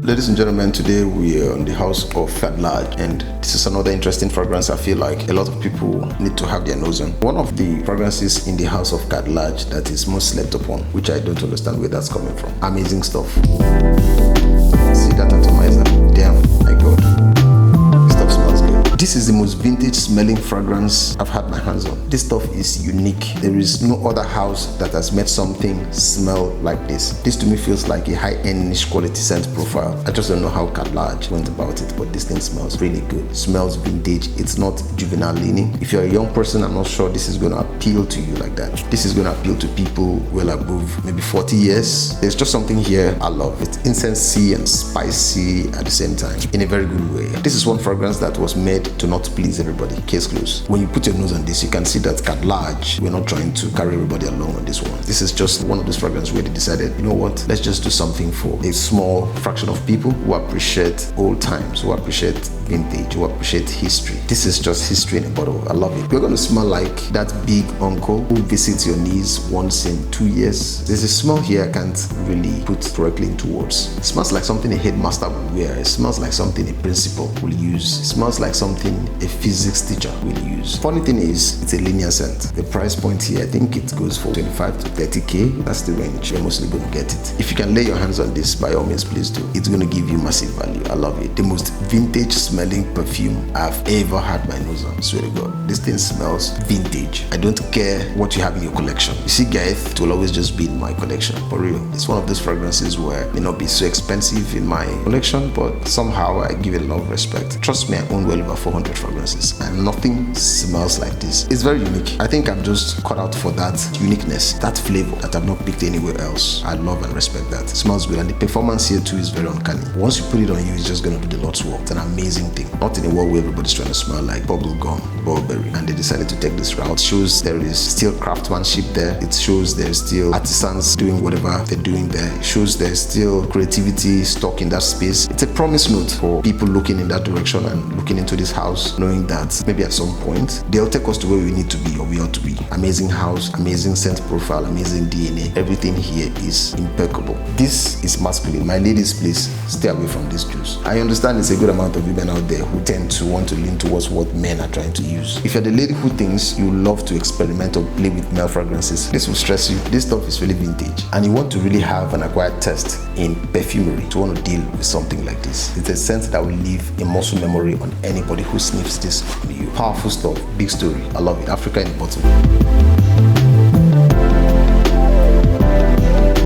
Ladies and gentlemen, today we are in the house of Khadlaj, and this is another interesting fragrance I feel like a lot of people need to have their nose on. One of the fragrances in the house of Khadlaj that is most slept upon, which I don't understand where that's coming from. Amazing stuff. See that atomizer? Damn, my God. Stuff smells good. This is the most vintage smelling fragrance I've had my hands on. This stuff is unique. There is no other house that has made something smell like this. This to me feels like a high-end niche quality scent profile. I just don't know how Khadlaj went about it, but this thing smells really good. Smells vintage. It's not juvenile leaning. If you're a young person, I'm not sure this is going to appeal to you like that. This is going to appeal to people well above maybe 40 years. There's just something here I love. It's incensey and spicy at the same time in a very good way. This is one fragrance that was made to not please everybody. Case closed. When you put your nose on this, you can see that Khadlaj, we're not trying to carry everybody along on this one. This is just one of those fragrances where they decided, you know what, let's just do something for a small fraction of people who appreciate old times, who appreciate vintage, who appreciate history. This is just history in a bottle. I love it. You're going to smell like that big uncle who visits your niece once in 2 years. There's a smell here I can't really put correctly into words. It smells like something a headmaster will wear. It smells like something a principal will use. It smells like something a physics teacher will use. Funny thing is, it's a linear scent. The price point here, I think it goes for 25 to 30k. That's the range you're mostly going to get it. If you can lay your hands on this, by all means, please do. It's going to give you massive value. I love it. The most vintage smelling perfume I've ever had my nose on. Swear to God, this thing smells vintage. I don't care what you have in your collection. You see, Gaith, it will always just be in my collection. For real, it's one of those fragrances where it may not be so expensive in my collection, but somehow I give it a lot of respect. Trust me, I own well over 400 fragrances and nothing smells like this. It's very unique. I think I'm just cut out for that uniqueness, that flavor that I've not picked anywhere else. I love and respect that. It smells good, and the performance here too is very uncanny. Once you put it on you, it's just going to do the Lord's work. It's an amazing thing. Not in a world where everybody's trying to smell like bubble gum, Burberry, and they decided to take this route. It shows there is still craftsmanship there. It shows there's still artisans doing whatever they're doing there. It shows there's still creativity stuck in that space. It's a promise note for people looking in that direction and looking into this house, knowing that maybe at some point they'll take us to where we need to be or we ought to be. Amazing house, amazing scent profile, amazing DNA. Everything here is impeccable. This is masculine. My ladies, please stay away from this juice. I understand there's a good amount of women out there who tend to want to lean towards what men are trying to use. If you're the lady who thinks you love to experiment or play with male fragrances, this will stress you. This stuff is really vintage, and you want to really have an acquired taste in perfumery to want to deal with something like this. It's a scent that will leave a muscle memory on anybody who sniffs this on you. Powerful stuff, big story. I love it. Africa in the bottle.